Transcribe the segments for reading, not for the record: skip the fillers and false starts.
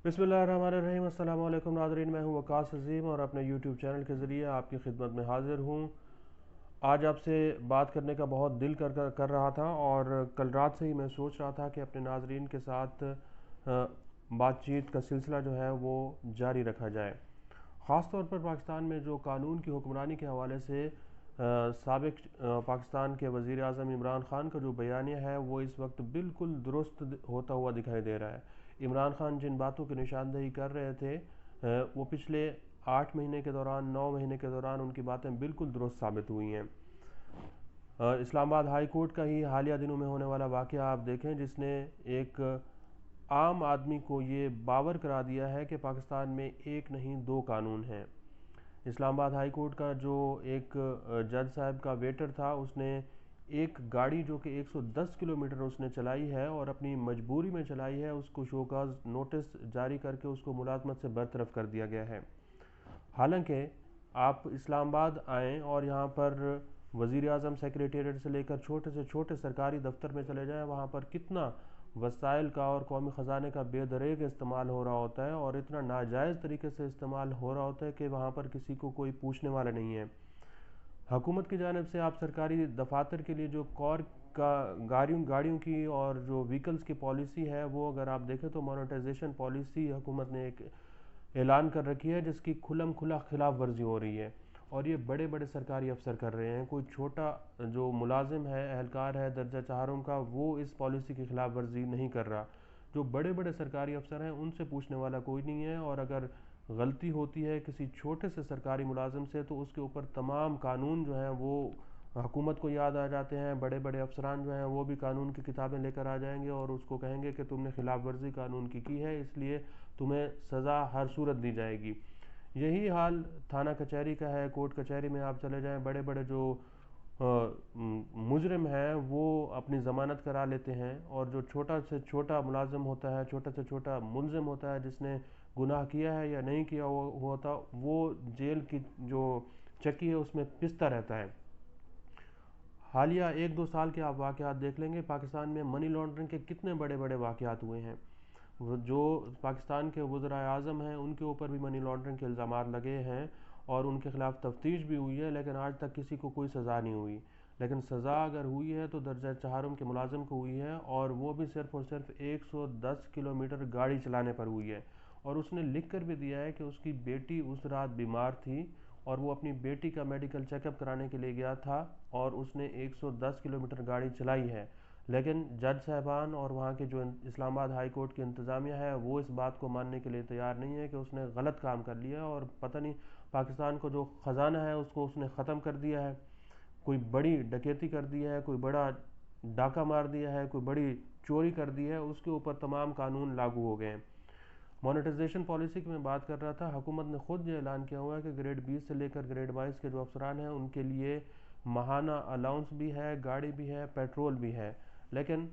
बिस्मिल्लाहिर्रहमानिर्रहीम। अस्सलाम वालेकुम नाज़रीन, मैं हूं वकास अज़ीम और अपने यूट्यूब चैनल के ज़रिए आपकी खिदमत में हाज़िर हूं। आज आपसे बात करने का बहुत दिल कर रहा था और कल रात से ही मैं सोच रहा था कि अपने नाज़रीन के साथ बातचीत का सिलसिला जो है वो जारी रखा जाए। ख़ास तौर पर पाकिस्तान में जो कानून की हुक्मरानी के हवाले से साबिक पाकिस्तान के वज़ीर आज़म इमरान ख़ान का जो बयानिया है वो इस वक्त बिल्कुल दुरुस्त होता हुआ दिखाई दे रहा है। इमरान ख़ान जिन बातों की निशानदेही कर रहे थे वो पिछले 8 महीने के दौरान, 9 महीने के दौरान उनकी बातें बिल्कुल दुरुस्त साबित हुई हैं। इस्लामाबाद हाई कोर्ट का ही हालिया दिनों में होने वाला वाक़या आप देखें, जिसने एक आम आदमी को ये बावर करा दिया है कि पाकिस्तान में एक नहीं दो कानून हैं। इस्लामाबाद हाई कोर्ट का जो एक जज साहब का वेटर था, उसने एक गाड़ी जो कि 110 किलोमीटर उसने चलाई है और अपनी मजबूरी में चलाई है, उसको शोकाज नोटिस जारी करके उसको मुलाजमत से बरतरफ कर दिया गया है। हालांकि आप इस्लामाबाद आएँ और यहाँ पर वज़ीर आज़म सेक्रेटेरिएट से लेकर छोटे से छोटे सरकारी दफ्तर में चले जाएँ, वहाँ पर कितना वसाइल का और कौमी ख़जाने का बेदरेग इस्तेमाल हो रहा होता है और इतना नाजायज़ तरीके से इस्तेमाल हो रहा होता है कि वहाँ पर किसी को कोई पूछने वाला नहीं है। हुकूमत की जानिब से आप सरकारी दफातर के लिए जो कॉर का गाड़ियों की और जो व्हीकल्स की पॉलिसी है, वो अगर आप देखें तो मोनेटाइजेशन पॉलिसी हुकूमत ने एक ऐलान कर रखी है, जिसकी खुलम खुला खिलाफ वर्जी हो रही है और ये बड़े बड़े सरकारी अफसर कर रहे हैं। कोई छोटा जो मुलाजिम है, एहलकार है दर्जा चारों का, वो इस पॉलिसी की खिलाफ वर्जी नहीं कर रहा। जो बड़े बड़े सरकारी अफसर हैं उनसे पूछने वाला कोई नहीं है और अगर गलती होती है किसी छोटे से सरकारी मुलाजिम से तो उसके ऊपर तमाम कानून जो हैं वो हुकूमत को याद आ जाते हैं। बड़े बड़े अफसरान जो हैं वो भी कानून की किताबें लेकर आ जाएंगे और उसको कहेंगे कि तुमने खिलाफ वर्जी कानून की है, इसलिए तुम्हें सज़ा हर सूरत दी जाएगी। यही हाल थाना कचहरी का है। कोर्ट कचहरी में आप चले जाएं, बड़े बड़े जो मुजरिम है वो अपनी ज़मानत करा लेते हैं और जो छोटा से छोटा मुलाजिम होता है, छोटा से छोटा मुलजिम होता है, जिसने गुनाह किया है या नहीं किया होता, वो जेल की जो चक्की है उसमें पिसता रहता है। हालिया 1-2 साल के आप वाक़यात देख लेंगे, पाकिस्तान में मनी लॉन्ड्रिंग के कितने बड़े बड़े वाक़यात हुए हैं। जो पाकिस्तान के वज़ीर आज़म हैं उनके ऊपर भी मनी लॉन्ड्रिंग के इल्ज़ामात लगे हैं और उनके ख़िलाफ़ तफ्तीश भी हुई है, लेकिन आज तक किसी को कोई सज़ा नहीं हुई। लेकिन सज़ा अगर हुई है तो दर्जा चाहरम के मुलाजिम को हुई है और वो भी सिर्फ़ और सिर्फ 110 किलोमीटर गाड़ी चलाने पर हुई है। और उसने लिख कर भी दिया है कि उसकी बेटी उस रात बीमार थी और वो अपनी बेटी का मेडिकल चेकअप कराने के लिए गया था और उसने 110 किलोमीटर गाड़ी चलाई है। लेकिन जज साहबान और वहाँ के जो इस्लामाबाद हाई कोर्ट की इंतज़ामिया है वो इस बात को मानने के लिए तैयार नहीं है कि उसने गलत काम कर लिया और पता नहीं पाकिस्तान को जो ख़जाना है उसको उसने ख़त्म कर दिया है, कोई बड़ी डकैती कर दी है, कोई बड़ा डाका मार दिया है, कोई बड़ी चोरी कर दी है, उसके ऊपर तमाम कानून लागू हो गए हैं। मोनेटाइजेशन पॉलिसी की मैं बात कर रहा था। हुकूमत ने खुद ये ऐलान किया हुआ है कि ग्रेड 20 से लेकर ग्रेड 22 के जो अफसरान हैं उनके लिए माहाना अलाउंस भी है, गाड़ी भी है, पेट्रोल भी है। लेकिन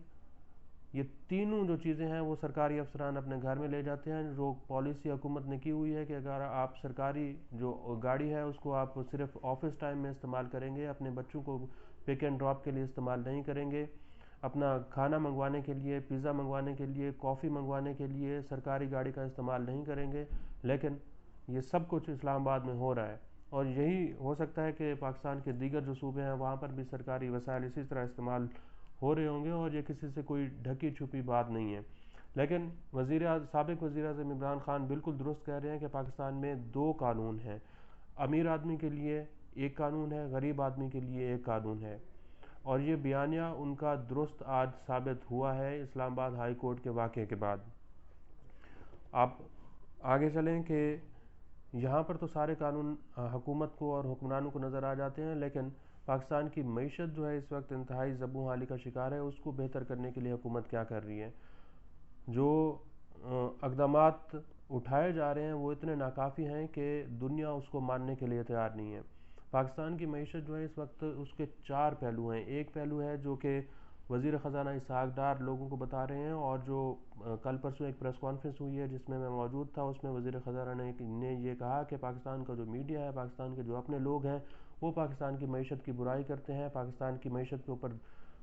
ये तीनों जो चीज़ें हैं वो सरकारी अफसरान अपने घर में ले जाते हैं। जो पॉलिसी हुकूमत ने की हुई है कि अगर आप सरकारी जो गाड़ी है उसको आप सिर्फ ऑफिस टाइम में इस्तेमाल करेंगे, अपने बच्चों को पिक एंड ड्रॉप के लिए इस्तेमाल नहीं करेंगे, अपना खाना मंगवाने के लिए, पिज़्ज़ा मंगवाने के लिए, कॉफ़ी मंगवाने के लिए सरकारी गाड़ी का इस्तेमाल नहीं करेंगे। लेकिन ये सब कुछ इस्लामाबाद में हो रहा है और यही हो सकता है कि पाकिस्तान के दीगर जो सूबे हैं वहाँ पर भी सरकारी वसाइल इसी तरह इस्तेमाल हो रहे होंगे और ये किसी से कोई ढकी छुपी बात नहीं है। लेकिन साबिक वज़ीर आज़म इमरान ख़ान बिल्कुल दुरुस्त कह रहे हैं कि पाकिस्तान में दो कानून हैं। अमीर आदमी के लिए एक कानून है, गरीब आदमी के लिए एक कानून है और ये बयानिया उनका दुरुस्त आज साबित हुआ है इस्लामाबाद हाई कोर्ट के वाक़े के बाद। आप आगे चलें कि यहाँ पर तो सारे कानून हुकूमत को और हुक्मरानों को नज़र आ जाते हैं, लेकिन पाकिस्तान की मईशत जो है इस वक्त इंतहाई ज़ब्बू हाली का शिकार है। उसको बेहतर करने के लिए हुकूमत क्या कर रही है? जो इक़दामात उठाए जा रहे हैं वो इतने नाकाफ़ी हैं कि दुनिया उसको मानने के लिए तैयार नहीं है। पाकिस्तान की मईशत जो है इस वक्त उसके चार पहलू हैं। एक पहलू है जो कि वज़ीर ख़जाना इसहाक़ डार लोगों को बता रहे हैं और जो कल परसों एक प्रेस कॉन्फ्रेंस हुई है जिसमें मैं मौजूद था, उसमें वज़ीर ख़जाना ने ये कहा कि पाकिस्तान का जो मीडिया है, पाकिस्तान के जो अपने लोग हैं, वो पाकिस्तान की मईशत की बुराई करते हैं, पाकिस्तान की मईशत के ऊपर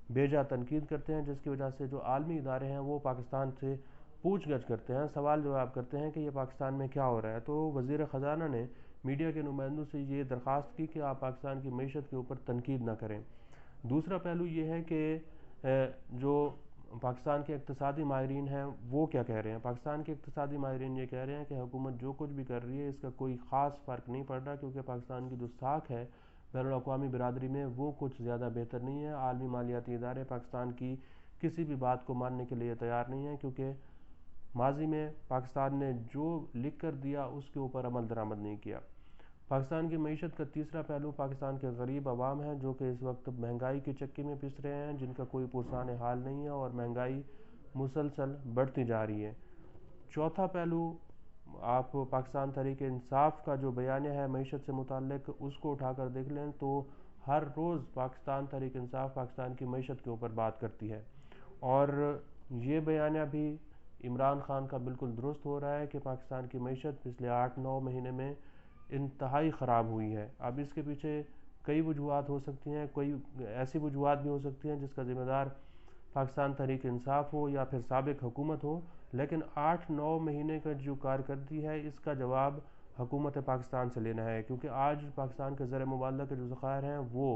बेजा तनकीद करते हैं, जिसकी वजह से जो आलमी इदारे हैं वो पाकिस्तान से पूछ गछ करते हैं, सवाल जवाब करते हैं कि ये पाकिस्तान में क्या हो रहा है। तो वज़ीर ख़जाना ने मीडिया के नुमाइंदों से ये दरख्वास्त की कि आप पाकिस्तान की मीशत के ऊपर तनकीद ना करें। दूसरा पहलू ये है कि जो पाकिस्तान के इक़्तिसादी माहिरीन हैं वो क्या कह रहे हैं। पाकिस्तान के इक़्तिसादी माहिरीन ये कह रहे हैं कि हुकूमत जो कुछ भी कर रही है इसका कोई ख़ास फ़र्क नहीं पड़ रहा, क्योंकि पाकिस्तान की जो साख है बैनुल-अक़वामी बिरादरी में वो कुछ ज़्यादा बेहतर नहीं है। आलमी मालियाती इदारे पाकिस्तान की किसी भी बात को मानने के लिए तैयार नहीं हैं, क्योंकि माजी में पाकिस्तान ने जो लिख कर दिया उसके ऊपर अमल दरामद नहीं किया। पाकिस्तान की मीशत का तीसरा पहलू पाकिस्तान के गरीब आवाम हैं, जो कि इस वक्त महंगाई की चक्की में पिस रहे हैं, जिनका कोई पुरसान हाल नहीं है और महंगाई मुसलसल बढ़ती जा रही है। चौथा पहलू आप पाकिस्तान तहरीक इंसाफ का जो बयानिया है मीशत से मुताल्लिक उसको उठाकर देख लें तो हर रोज़ पाकिस्तान तहरीक इंसाफ पाकिस्तान की मीशत के ऊपर बात करती है, और ये बयानिया भी इमरान खान का बिल्कुल दुरुस्त हो रहा है कि पाकिस्तान की मीशत पिछले 8-9 महीने में इंतहाई ख़राब हुई है। अब इसके पीछे कई वजूहात हो सकती हैं, कोई ऐसी वजूहात भी हो सकती हैं जिसका ज़िम्मेदार पाकिस्तान तहरीक इंसाफ हो या फिर साबिक हुकूमत हो, लेकिन 8-9 महीने का जो कारकर्दगी है इसका जवाब हुकूमत पाकिस्तान से लेना है, क्योंकि आज पाकिस्तान के ज़र मुबादला के जो ज़खायर हैं वो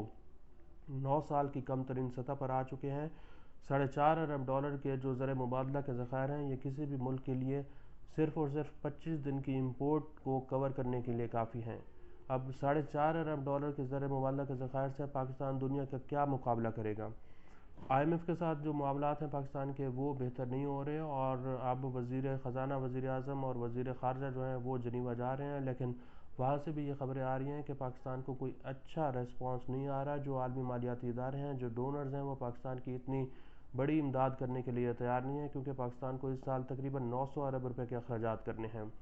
9 साल की कम तरीन सतह पर आ चुके हैं। $4.5 अरब के जो ज़र मुबादला के ज़खायर हैं ये किसी भी मुल्क के लिए सिर्फ़ और सिर्फ 25 दिन की इम्पोर्ट को कवर करने के लिए काफ़ी हैं। अब $4.5 अरब के ज़र मुबादला के ज़खायर से पाकिस्तान दुनिया का क्या मुकाबला करेगा। IMF के साथ जो मामलात हैं पाकिस्तान के वो बेहतर नहीं हो रहे, और अब वज़ीर ख़जाना, वज़ीर आज़म और वज़ीर ख़ारजा जो हैं वो जनीवा जा रहे हैं, लेकिन वहाँ से भी ये ख़बरें आ रही हैं कि पाकिस्तान को कोई अच्छा रिस्पॉन्स नहीं आ रहा। जो आलमी मालियाती इदारे हैं, जो डोनर्स हैं, वो पाकिस्तान की इतनी बड़ी इमदाद करने के लिए तैयार नहीं है, क्योंकि पाकिस्तान को इस साल तकरीबन 900 अरब रुपये के अखराजात करने हैं।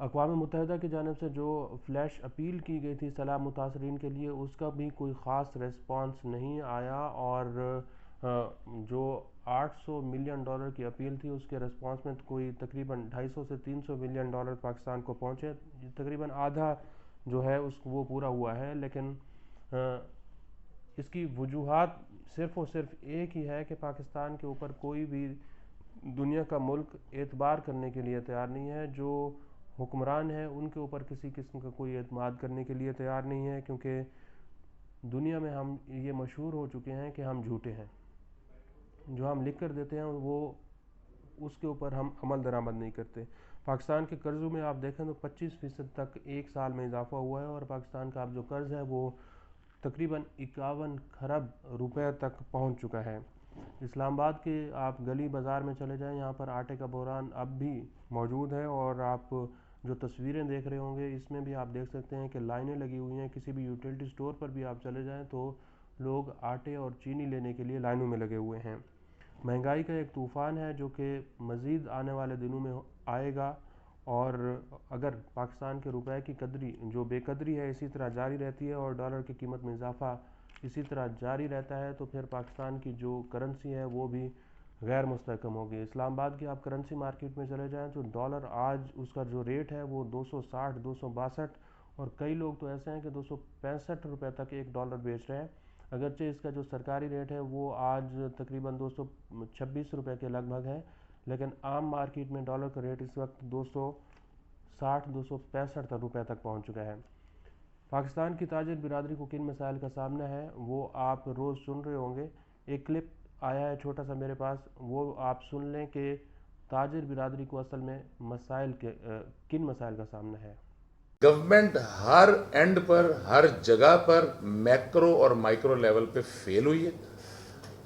अक़वाम मुत्तहिदा की जानिब से जो फ्लैश अपील की गई थी सलाह मुतासरीन के लिए उसका भी कोई ख़ास रिस्पांस नहीं आया, और जो $800 मिलियन की अपील थी उसके रिस्पांस में कोई तकरीबन 250 से $300 मिलियन पाकिस्तान को पहुँचे। तकरीबन आधा जो है उस वो पूरा हुआ है, लेकिन इसकी वजूहात सिर्फ़ और सिर्फ एक ही है कि पाकिस्तान के ऊपर कोई भी दुनिया का मुल्क एतबार करने के लिए तैयार नहीं है। जो हुक्मरान है उनके ऊपर किसी किस्म का कोई एतमाद करने के लिए तैयार नहीं है, क्योंकि दुनिया में हम ये मशहूर हो चुके हैं कि हम झूठे हैं। जो हम लिख कर देते हैं वो उसके ऊपर हम अमल दरामद नहीं करते। पाकिस्तान के कर्ज़ों में आप देखें तो 25% तक एक साल में इजाफा हुआ है, और पाकिस्तान का अब जो कर्ज़ है वो तकरीबन 51 खरब रुपए तक पहुंच चुका है। इस्लामाबाद के आप गली बाज़ार में चले जाएं, यहाँ पर आटे का बहरान अब भी मौजूद है, और आप जो तस्वीरें देख रहे होंगे इसमें भी आप देख सकते हैं कि लाइनें लगी हुई हैं। किसी भी यूटिलिटी स्टोर पर भी आप चले जाएं तो लोग आटे और चीनी लेने के लिए लाइनों में लगे हुए हैं। महंगाई का एक तूफ़ान है जो कि मज़ीद आने वाले दिनों में आएगा, और अगर पाकिस्तान के रुपए की कदरी जो बेकदरी है इसी तरह जारी रहती है और डॉलर की कीमत में इजाफा इसी तरह जारी रहता है, तो फिर पाकिस्तान की जो करेंसी है वो भी गैर मुस्तहकम होगी। इस्लामाबाद की आप करेंसी मार्केट में चले जाएं तो डॉलर आज उसका जो रेट है वो 260, 262, और कई लोग तो ऐसे हैं कि 265 रुपये तक $1 बेच रहे हैं। अगरचे इसका जो सरकारी रेट है वो आज तकरीबन 226 रुपये के लगभग है, लेकिन आम मार्केट में डॉलर का रेट इस वक्त 260, 265 रुपये तक पहुँच चुका है। पाकिस्तान की ताजिर बिरादरी को किन मसाइल का सामना है वो आप रोज़ सुन रहे होंगे। एक क्लिप आया है छोटा सा मेरे पास, वो आप सुन लें कि ताजिर बिरादरी को असल में मसाइल के किन मसाइल का सामना है। गवर्नमेंट हर एंड पर, हर जगह पर मैक्रो और माइक्रो लेवल पे फेल हुई है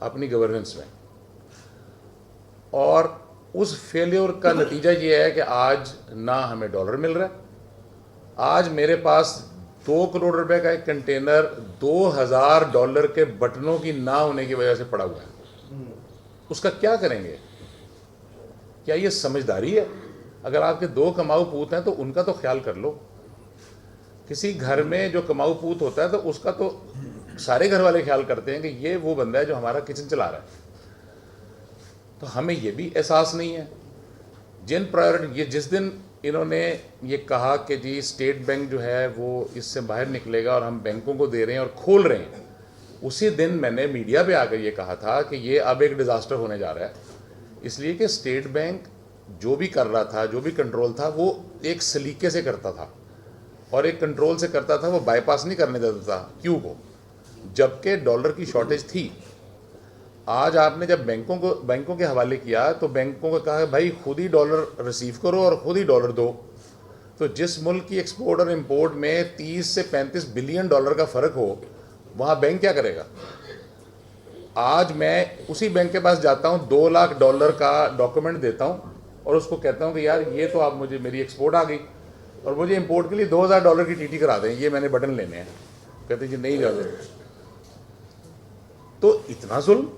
अपनी गवर्नेंस में, और उस फेलियर का नतीजा ये है कि आज ना हमें डॉलर मिल रहा है। आज मेरे पास 2 करोड़ रुपए का एक कंटेनर $2000 के बटनों की ना होने की वजह से पड़ा हुआ है। उसका क्या करेंगे? क्या ये समझदारी है? अगर आपके 2 कमाऊ पूत हैं तो उनका तो ख्याल कर लो। किसी घर में जो कमाऊ पूत होता है तो उसका तो सारे घर वाले ख्याल करते हैं कि ये वो बंदा है जो हमारा किचन चला रहा है। तो हमें ये भी एहसास नहीं है। जिन प्रायोरिटी ये जिस दिन इन्होंने ये कहा कि जी स्टेट बैंक जो है वो इससे बाहर निकलेगा और हम बैंकों को दे रहे हैं और खोल रहे हैं, उसी दिन मैंने मीडिया पे आकर ये कहा था कि ये अब एक डिज़ास्टर होने जा रहा है, इसलिए कि स्टेट बैंक जो भी कर रहा था, जो भी कंट्रोल था, वो एक सलीके से करता था और एक कंट्रोल से करता था, वो बाईपास नहीं करने देता था क्यू को, जबकि डॉलर की शॉर्टेज थी। आज आपने जब बैंकों के हवाले किया तो बैंकों को कहा भाई खुद ही डॉलर रिसीव करो और खुद ही डॉलर दो। तो जिस मुल्क की एक्सपोर्ट और इंपोर्ट में 30 से 35 बिलियन डॉलर का फ़र्क हो, वहाँ बैंक क्या करेगा? आज मैं उसी बैंक के पास जाता हूँ, 2 लाख डॉलर का डॉक्यूमेंट देता हूँ और उसको कहता हूँ कि यार ये तो आप मुझे, मेरी एक्सपोर्ट आ गई और मुझे इंपोर्ट के लिए 2000 डॉलर की टीटी करा दें, ये मैंने बटन लेने हैं। कहते जी नहीं जाते। तो इतना जुल्म।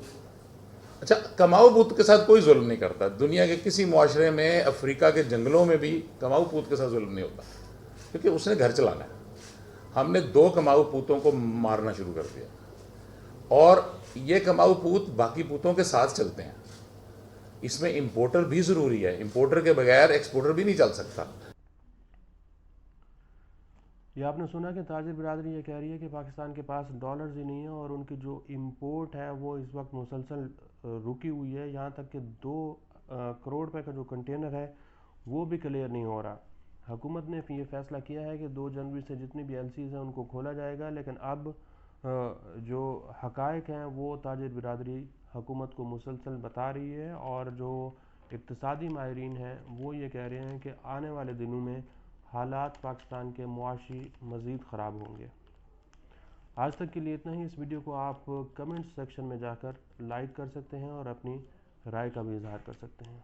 अच्छा, कमाऊ पूत के साथ कोई जुल्म नहीं करता दुनिया के किसी मुआशरे में। अफ्रीका के जंगलों में भी कमाऊ पूत के साथ जुल्म नहीं होता, क्योंकि उसने घर चलाना है। हमने 2 कमाऊ पूतों को मारना शुरू कर दिया और ये कमाऊ पूत बाकी पूतों के साथ चलते हैं। इसमें इंपोर्टर भी ज़रूरी है, इंपोर्टर के बगैर एक्सपोर्टर भी नहीं चल सकता। ये आपने सुना कि ताजिर बिरादरी ये कह रही है कि पाकिस्तान के पास डॉलर्स ही नहीं है और उनकी जो इंपोर्ट है वो इस वक्त मुसलसल रुकी हुई है। यहाँ तक कि 2 करोड़ रुपए का जो कंटेनर है वो भी क्लियर नहीं हो रहा। हुकूमत ने ये फैसला किया है कि 2 जनवरी से जितनी भी एलसीज हैं उनको खोला जाएगा, लेकिन अब जो हकायक हैं वो ताजिर बिरादरी हुकूमत को मुसलसल बता रही है और जो इक्तिसादी माहिरीन हैं वो ये कह रहे हैं कि आने वाले दिनों में हालात पाकिस्तान के मुआशी मज़ीद ख़राब होंगे। आज तक के लिए इतना ही। इस वीडियो को आप कमेंट सेक्शन में जाकर लाइक कर सकते हैं और अपनी राय का भी इजहार कर सकते हैं।